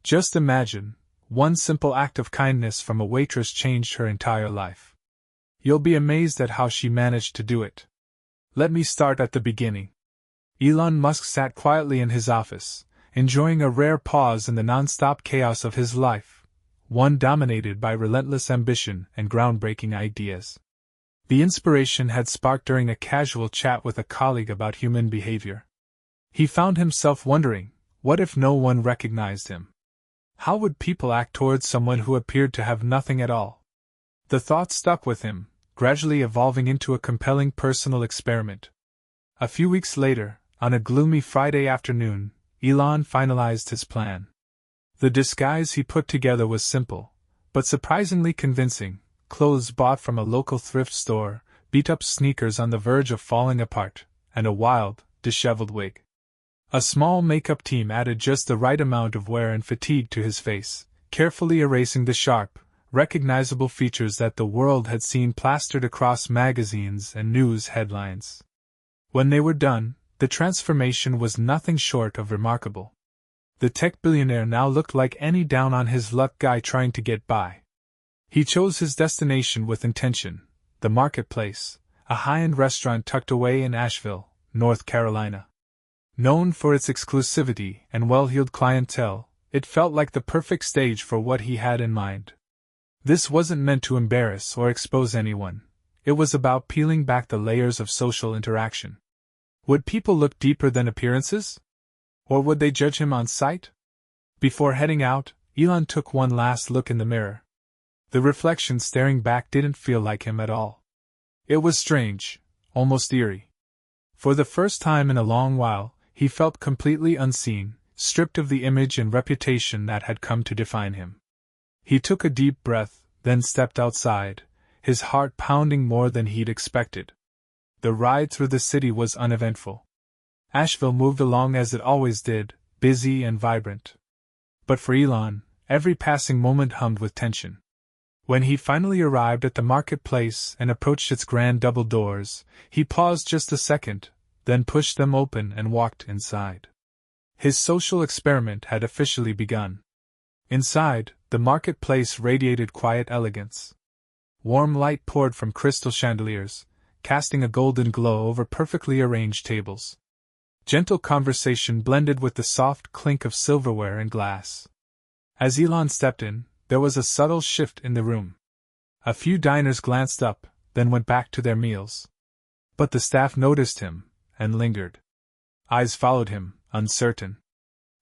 Just imagine, one simple act of kindness from a waitress changed her entire life. You'll be amazed at how she managed to do it. Let me start at the beginning. Elon Musk sat quietly in his office, enjoying a rare pause in the non-stop chaos of his life, one dominated by relentless ambition and groundbreaking ideas. The inspiration had sparked during a casual chat with a colleague about human behavior. He found himself wondering, what if no one recognized him? How would people act towards someone who appeared to have nothing at all? The thought stuck with him, gradually evolving into a compelling personal experiment. A few weeks later, on a gloomy Friday afternoon, Elon finalized his plan. The disguise he put together was simple, but surprisingly convincing: clothes bought from a local thrift store, beat-up sneakers on the verge of falling apart, and a wild, disheveled wig. A small makeup team added just the right amount of wear and fatigue to his face, carefully erasing the sharp, recognizable features that the world had seen plastered across magazines and news headlines. When they were done, the transformation was nothing short of remarkable. The tech billionaire now looked like any down-on-his-luck guy trying to get by. He chose his destination with intention: the Marketplace, a high-end restaurant tucked away in Asheville, North Carolina. Known for its exclusivity and well-heeled clientele, it felt like the perfect stage for what he had in mind. This wasn't meant to embarrass or expose anyone. It was about peeling back the layers of social interaction. Would people look deeper than appearances? Or would they judge him on sight? Before heading out, Elon took one last look in the mirror. The reflection staring back didn't feel like him at all. It was strange, almost eerie. For the first time in a long while, he felt completely unseen, stripped of the image and reputation that had come to define him. He took a deep breath, then stepped outside, his heart pounding more than he'd expected. The ride through the city was uneventful. Asheville moved along as it always did, busy and vibrant. But for Elon, every passing moment hummed with tension. When he finally arrived at the marketplace and approached its grand double doors, he paused just a second, then pushed them open and walked inside. His social experiment had officially begun. Inside, the marketplace radiated quiet elegance. Warm light poured from crystal chandeliers, casting a golden glow over perfectly arranged tables. Gentle conversation blended with the soft clink of silverware and glass. As Elon stepped in, there was a subtle shift in the room. A few diners glanced up, then went back to their meals. But the staff noticed him, and lingered. Eyes followed him, uncertain.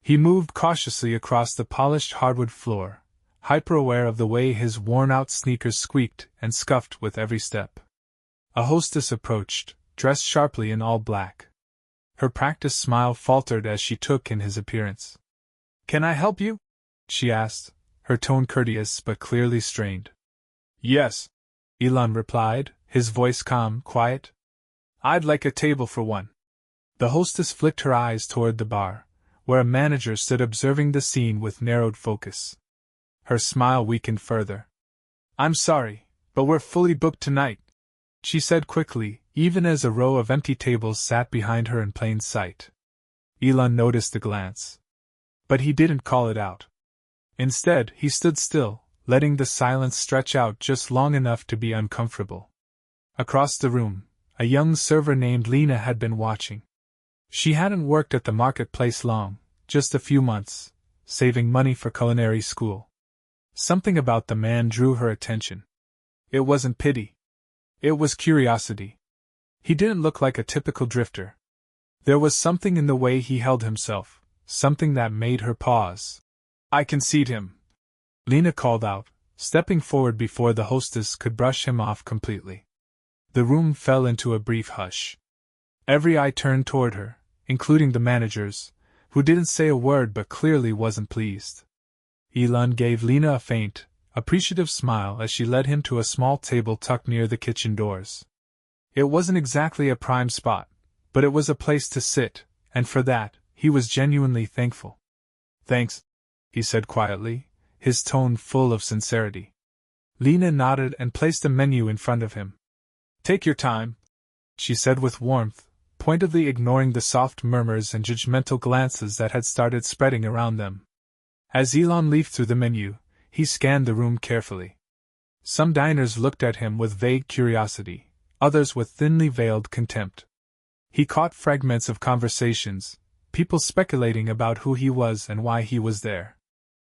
He moved cautiously across the polished hardwood floor, hyper-aware of the way his worn-out sneakers squeaked and scuffed with every step. A hostess approached, dressed sharply in all black. Her practiced smile faltered as she took in his appearance. "Can I help you?" she asked, her tone courteous but clearly strained. "Yes," Elon replied, his voice calm, quiet. "I'd like a table for one." The hostess flicked her eyes toward the bar, where a manager stood observing the scene with narrowed focus. Her smile weakened further. "I'm sorry, but we're fully booked tonight," she said quickly, even as a row of empty tables sat behind her in plain sight. Elon noticed the glance. But he didn't call it out. Instead, he stood still, letting the silence stretch out just long enough to be uncomfortable. Across the room, a young server named Lena had been watching. She hadn't worked at the marketplace long, just a few months, saving money for culinary school. Something about the man drew her attention. It wasn't pity. It was curiosity. He didn't look like a typical drifter. There was something in the way he held himself, something that made her pause. "I can seat him," Lena called out, stepping forward before the hostess could brush him off completely. The room fell into a brief hush. Every eye turned toward her, including the managers, who didn't say a word but clearly wasn't pleased. Elon gave Lena a faint, appreciative smile as she led him to a small table tucked near the kitchen doors. It wasn't exactly a prime spot, but it was a place to sit, and for that, he was genuinely thankful. "Thanks," he said quietly, his tone full of sincerity. Lena nodded and placed a menu in front of him. "Take your time," she said with warmth, pointedly ignoring the soft murmurs and judgmental glances that had started spreading around them. As Elon leafed through the menu, he scanned the room carefully. Some diners looked at him with vague curiosity, others with thinly veiled contempt. He caught fragments of conversations, people speculating about who he was and why he was there.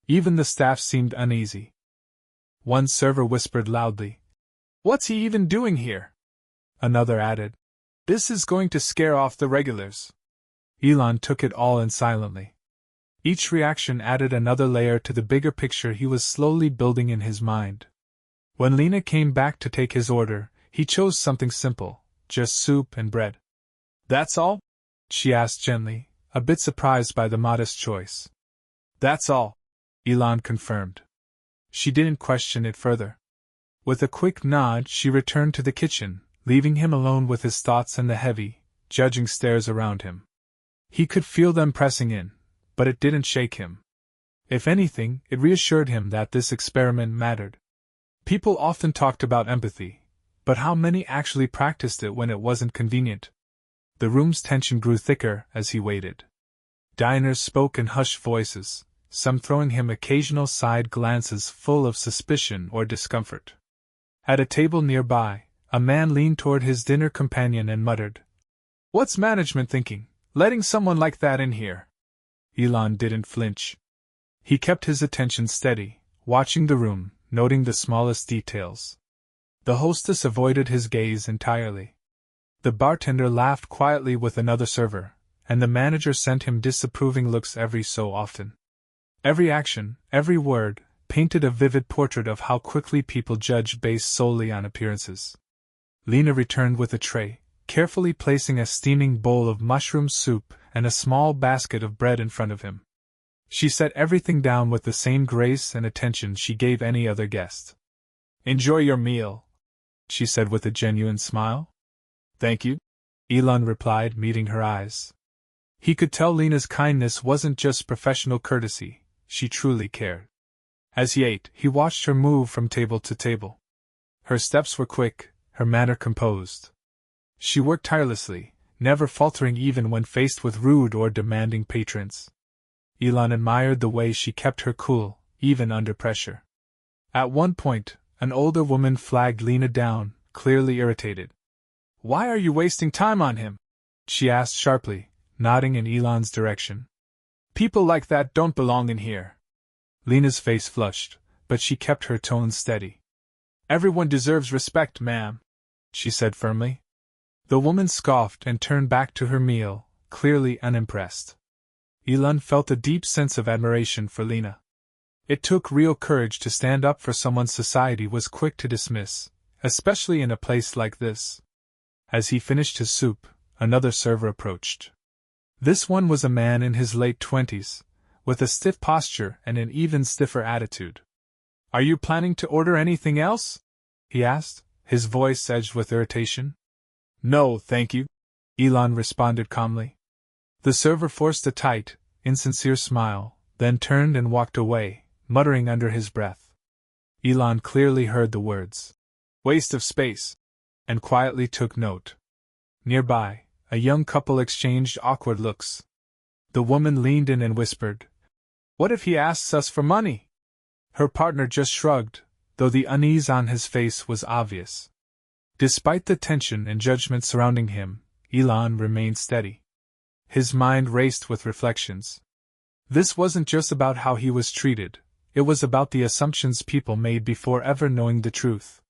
Even the staff seemed uneasy. One server whispered loudly, "What's he even doing here?" Another added, "This is going to scare off the regulars." Elon took it all in silently. Each reaction added another layer to the bigger picture he was slowly building in his mind. When Lena came back to take his order, he chose something simple, just soup and bread. "That's all?" she asked gently, a bit surprised by the modest choice. "That's all," Elon confirmed. She didn't question it further. With a quick nod, she returned to the kitchen, leaving him alone with his thoughts and the heavy, judging stares around him. He could feel them pressing in, but it didn't shake him. If anything, it reassured him that this experiment mattered. People often talked about empathy, but how many actually practiced it when it wasn't convenient? The room's tension grew thicker as he waited. Diners spoke in hushed voices, some throwing him occasional side glances full of suspicion or discomfort. At a table nearby, a man leaned toward his dinner companion and muttered, "What's management thinking, letting someone like that in here?" Elon didn't flinch. He kept his attention steady, watching the room, noting the smallest details. The hostess avoided his gaze entirely. The bartender laughed quietly with another server, and the manager sent him disapproving looks every so often. Every action, every word, painted a vivid portrait of how quickly people judge based solely on appearances. Lena returned with a tray, carefully placing a steaming bowl of mushroom soup and a small basket of bread in front of him. She set everything down with the same grace and attention she gave any other guest. "Enjoy your meal," she said with a genuine smile. "Thank you," Elon replied, meeting her eyes. He could tell Lena's kindness wasn't just professional courtesy, she truly cared. As he ate, he watched her move from table to table. Her steps were quick, her manner composed. She worked tirelessly, never faltering even when faced with rude or demanding patrons. Elon admired the way she kept her cool, even under pressure. At one point, an older woman flagged Lena down, clearly irritated. "Why are you wasting time on him?" she asked sharply, nodding in Elon's direction. "People like that don't belong in here." Lena's face flushed, but she kept her tone steady. "Everyone deserves respect, ma'am," she said firmly. The woman scoffed and turned back to her meal, clearly unimpressed. Elon felt a deep sense of admiration for Lena. It took real courage to stand up for someone society was quick to dismiss, especially in a place like this. As he finished his soup, another server approached. This one was a man in his late 20s, with a stiff posture and an even stiffer attitude. "Are you planning to order anything else?" he asked, his voice edged with irritation. "No, thank you," Elon responded calmly. The server forced a tight, insincere smile, then turned and walked away, muttering under his breath. Elon clearly heard the words, "Waste of space," and quietly took note. Nearby, a young couple exchanged awkward looks. The woman leaned in and whispered, "What if he asks us for money?" Her partner just shrugged, though the unease on his face was obvious. Despite the tension and judgment surrounding him, Elon remained steady. His mind raced with reflections. This wasn't just about how he was treated, it was about the assumptions people made before ever knowing the truth.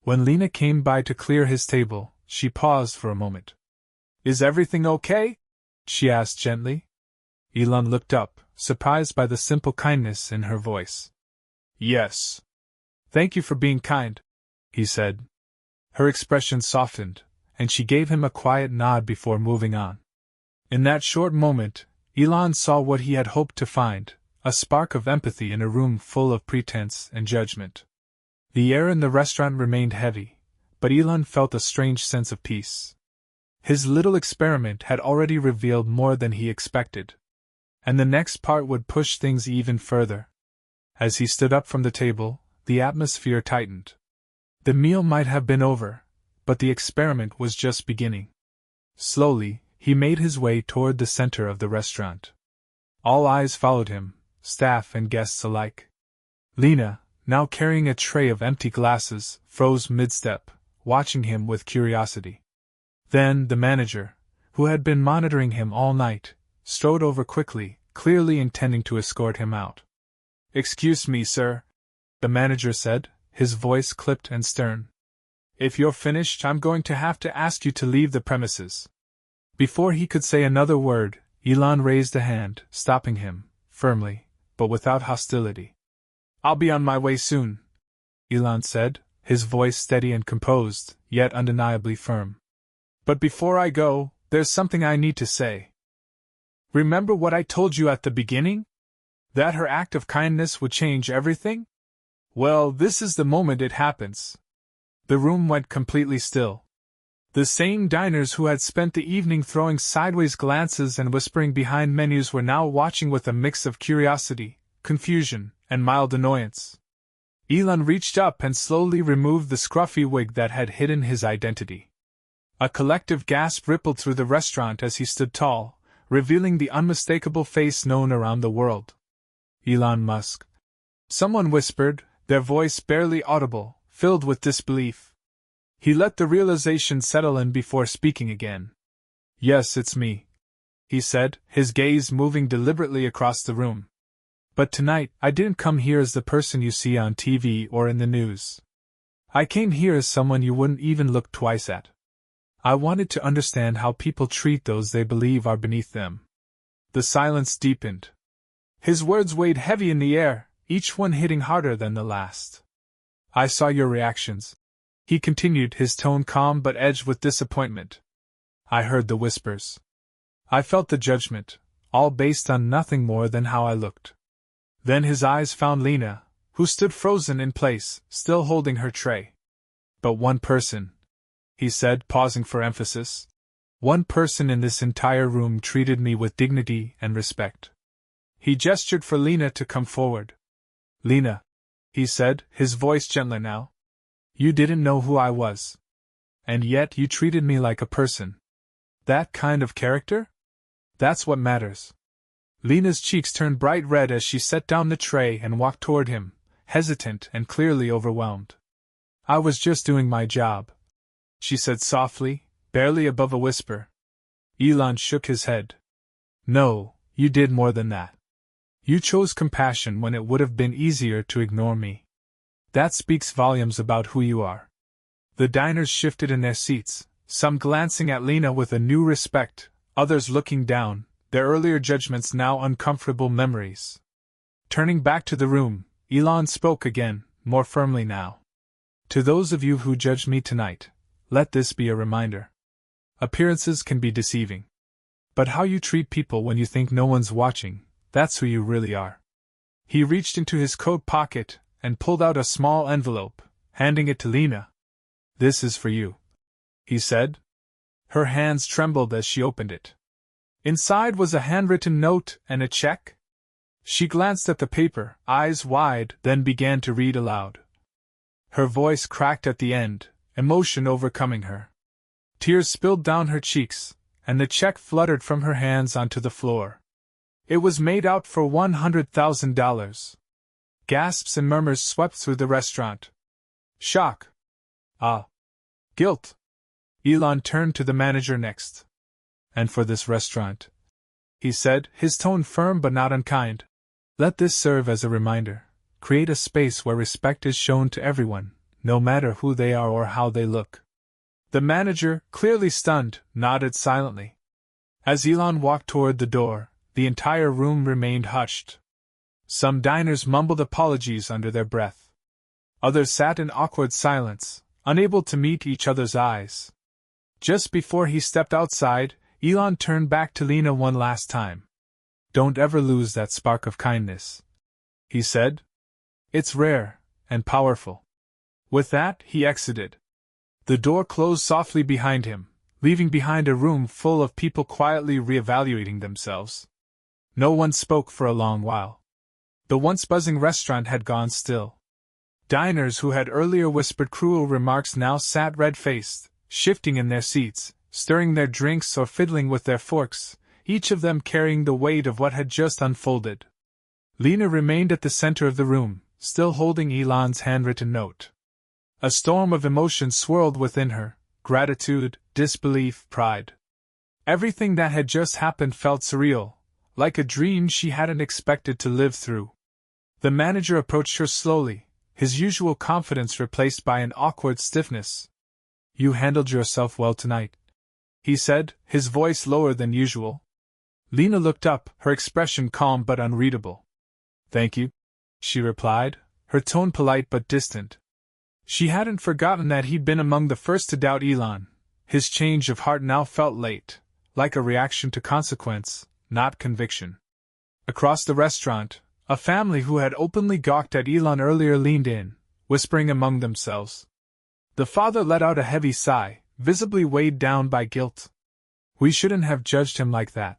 When Lena came by to clear his table, she paused for a moment. "Is everything okay?" she asked gently. Elon looked up, surprised by the simple kindness in her voice. "Yes. Thank you for being kind," he said. Her expression softened, and she gave him a quiet nod before moving on. In that short moment, Elon saw what he had hoped to find, a spark of empathy in a room full of pretense and judgment. The air in the restaurant remained heavy, but Elon felt a strange sense of peace. His little experiment had already revealed more than he expected. And the next part would push things even further. As he stood up from the table, the atmosphere tightened. The meal might have been over, but the experiment was just beginning. Slowly, he made his way toward the center of the restaurant. All eyes followed him, staff and guests alike. Lena, now carrying a tray of empty glasses, froze mid-step, watching him with curiosity. Then the manager, who had been monitoring him all night, strode over quickly, clearly intending to escort him out. "Excuse me, sir," the manager said, his voice clipped and stern. "If you're finished, I'm going to have to ask you to leave the premises." Before he could say another word, Elon raised a hand, stopping him, firmly, but without hostility. "I'll be on my way soon," Elon said, his voice steady and composed, yet undeniably firm. "But before I go, there's something I need to say. Remember what I told you at the beginning? That her act of kindness would change everything? Well, this is the moment it happens." The room went completely still. The same diners who had spent the evening throwing sideways glances and whispering behind menus were now watching with a mix of curiosity, confusion, and mild annoyance. Elon reached up and slowly removed the scruffy wig that had hidden his identity. A collective gasp rippled through the restaurant as he stood tall, revealing the unmistakable face known around the world. "Elon Musk." Someone whispered, their voice barely audible, filled with disbelief. He let the realization settle in before speaking again. "Yes, it's me," he said, his gaze moving deliberately across the room. "But tonight, I didn't come here as the person you see on TV or in the news. I came here as someone you wouldn't even look twice at. I wanted to understand how people treat those they believe are beneath them." The silence deepened. His words weighed heavy in the air, each one hitting harder than the last. "I saw your reactions," he continued, his tone calm but edged with disappointment. "I heard the whispers. I felt the judgment, all based on nothing more than how I looked." Then his eyes found Lena, who stood frozen in place, still holding her tray. "But one person," he said, pausing for emphasis. "One person in this entire room treated me with dignity and respect." He gestured for Lena to come forward. "Lena," he said, his voice gentler now. "You didn't know who I was. And yet you treated me like a person. That kind of character? That's what matters." Lena's cheeks turned bright red as she set down the tray and walked toward him, hesitant and clearly overwhelmed. "I was just doing my job," she said softly, barely above a whisper. Elon shook his head. "No, you did more than that. You chose compassion when it would have been easier to ignore me. That speaks volumes about who you are." The diners shifted in their seats, some glancing at Lena with a new respect, others looking down, their earlier judgments now uncomfortable memories. Turning back to the room, Elon spoke again, more firmly now. "To those of you who judged me tonight, let this be a reminder. Appearances can be deceiving. But how you treat people when you think no one's watching, that's who you really are." He reached into his coat pocket and pulled out a small envelope, handing it to Lena. "This is for you," he said. Her hands trembled as she opened it. Inside was a handwritten note and a check. She glanced at the paper, eyes wide, then began to read aloud. Her voice cracked at the end, emotion overcoming her. Tears spilled down her cheeks, and the check fluttered from her hands onto the floor. It was made out for $100,000. Gasps and murmurs swept through the restaurant. Shock. Guilt. Elon turned to the manager next. "And for this restaurant," he said, his tone firm but not unkind, "let this serve as a reminder. Create a space where respect is shown to everyone, no matter who they are or how they look." The manager, clearly stunned, nodded silently. As Elon walked toward the door, the entire room remained hushed. Some diners mumbled apologies under their breath. Others sat in awkward silence, unable to meet each other's eyes. Just before he stepped outside, Elon turned back to Lena one last time. "Don't ever lose that spark of kindness," he said. "It's rare and powerful." With that, he exited. The door closed softly behind him, leaving behind a room full of people quietly reevaluating themselves. No one spoke for a long while. The once buzzing restaurant had gone still. Diners who had earlier whispered cruel remarks now sat red-faced, shifting in their seats, stirring their drinks or fiddling with their forks, each of them carrying the weight of what had just unfolded. Lena remained at the center of the room, still holding Elon's handwritten note. A storm of emotion swirled within her: gratitude, disbelief, pride. Everything that had just happened felt surreal, like a dream she hadn't expected to live through. The manager approached her slowly, his usual confidence replaced by an awkward stiffness. "You handled yourself well tonight," he said, his voice lower than usual. Lena looked up, her expression calm but unreadable. "Thank you," she replied, her tone polite but distant. She hadn't forgotten that he'd been among the first to doubt Elon. His change of heart now felt late, like a reaction to consequence, not conviction. Across the restaurant, a family who had openly gawked at Elon earlier leaned in, whispering among themselves. The father let out a heavy sigh, visibly weighed down by guilt. "We shouldn't have judged him like that,"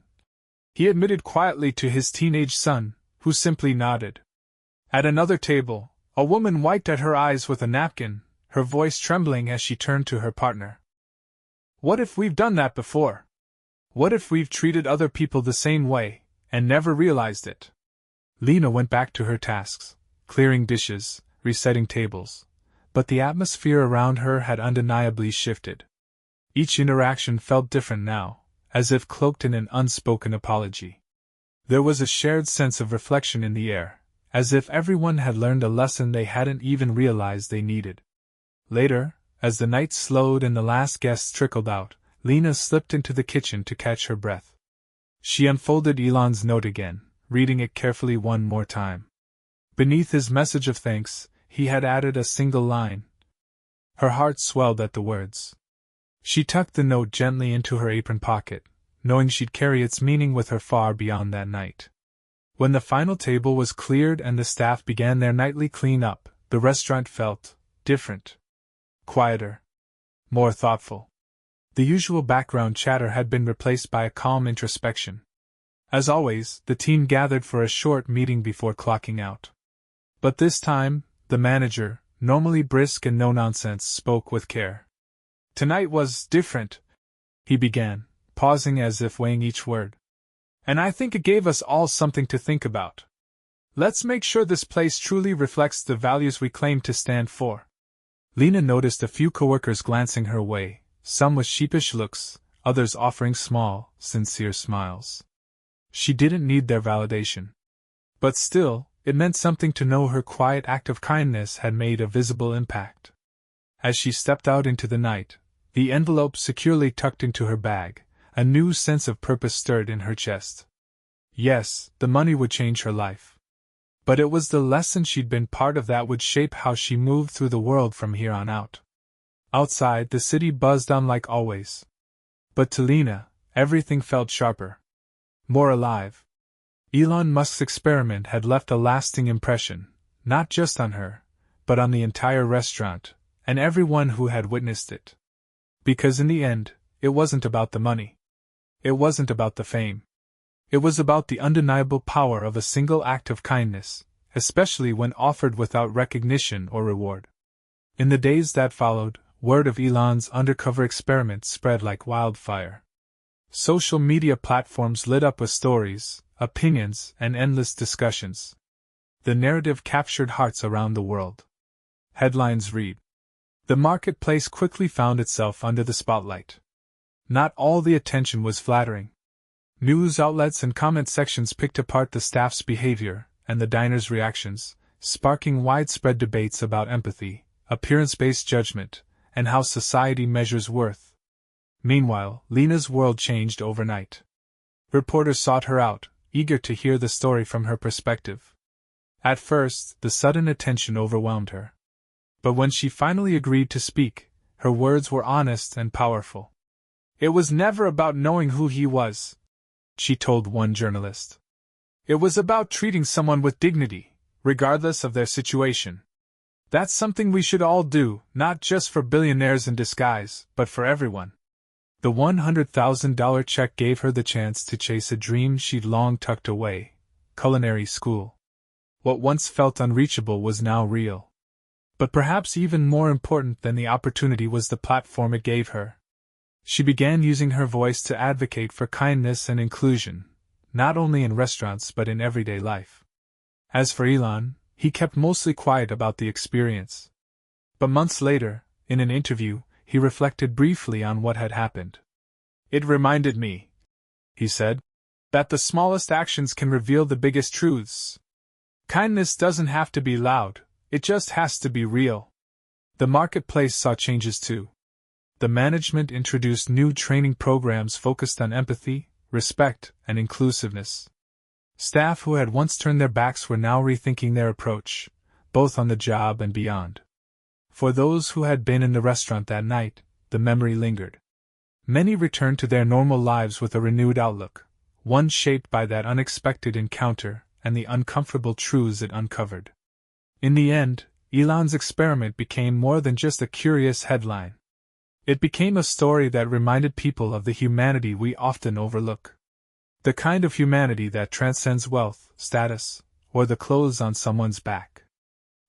he admitted quietly to his teenage son, who simply nodded. At another table, a woman wiped at her eyes with a napkin, her voice trembling as she turned to her partner. "What if we've done that before? What if we've treated other people the same way, and never realized it?" Lena went back to her tasks, clearing dishes, resetting tables, but the atmosphere around her had undeniably shifted. Each interaction felt different now, as if cloaked in an unspoken apology. There was a shared sense of reflection in the air, as if everyone had learned a lesson they hadn't even realized they needed. Later, as the night slowed and the last guests trickled out, Lena slipped into the kitchen to catch her breath. She unfolded Elon's note again, reading it carefully one more time. Beneath his message of thanks, he had added a single line. Her heart swelled at the words. She tucked the note gently into her apron pocket, knowing she'd carry its meaning with her far beyond that night. When the final table was cleared and the staff began their nightly clean-up, the restaurant felt different. Quieter. More thoughtful. The usual background chatter had been replaced by a calm introspection. As always, the team gathered for a short meeting before clocking out. But this time, the manager, normally brisk and no-nonsense, spoke with care. "Tonight was different," he began, pausing as if weighing each word. "And I think it gave us all something to think about. Let's make sure this place truly reflects the values we claim to stand for." Lena noticed a few coworkers glancing her way, some with sheepish looks, others offering small, sincere smiles. She didn't need their validation. But still, it meant something to know her quiet act of kindness had made a visible impact. As she stepped out into the night, the envelope securely tucked into her bag, a new sense of purpose stirred in her chest. Yes, the money would change her life. But it was the lesson she'd been part of that would shape how she moved through the world from here on out. Outside, the city buzzed on like always. But to Lena, everything felt sharper. More alive. Elon Musk's experiment had left a lasting impression, not just on her, but on the entire restaurant, and everyone who had witnessed it. Because in the end, it wasn't about the money. It wasn't about the fame. It was about the undeniable power of a single act of kindness, especially when offered without recognition or reward. In the days that followed, word of Elon's undercover experiment spread like wildfire. Social media platforms lit up with stories, opinions, and endless discussions. The narrative captured hearts around the world. Headlines read: "The marketplace quickly found itself under the spotlight." Not all the attention was flattering. News outlets and comment sections picked apart the staff's behavior and the diners' reactions, sparking widespread debates about empathy, appearance-based judgment, and how society measures worth. Meanwhile, Lena's world changed overnight. Reporters sought her out, eager to hear the story from her perspective. At first, the sudden attention overwhelmed her. But when she finally agreed to speak, her words were honest and powerful. "It was never about knowing who he was," she told one journalist. "It was about treating someone with dignity, regardless of their situation. That's something we should all do, not just for billionaires in disguise, but for everyone." The $100,000 check gave her the chance to chase a dream she'd long tucked away: culinary school. What once felt unreachable was now real. But perhaps even more important than the opportunity was the platform it gave her. She began using her voice to advocate for kindness and inclusion, not only in restaurants but in everyday life. As for Elon, he kept mostly quiet about the experience. But months later, in an interview, he reflected briefly on what had happened. "It reminded me," he said, "that the smallest actions can reveal the biggest truths. Kindness doesn't have to be loud, it just has to be real." The marketplace saw changes too. The management introduced new training programs focused on empathy, respect, and inclusiveness. Staff who had once turned their backs were now rethinking their approach, both on the job and beyond. For those who had been in the restaurant that night, the memory lingered. Many returned to their normal lives with a renewed outlook, one shaped by that unexpected encounter and the uncomfortable truths it uncovered. In the end, Elon's experiment became more than just a curious headline. It became a story that reminded people of the humanity we often overlook. The kind of humanity that transcends wealth, status, or the clothes on someone's back.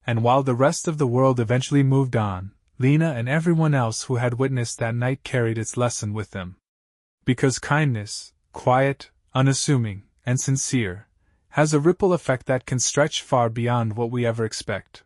And while the rest of the world eventually moved on, Lena and everyone else who had witnessed that night carried its lesson with them. Because kindness, quiet, unassuming, and sincere, has a ripple effect that can stretch far beyond what we ever expect.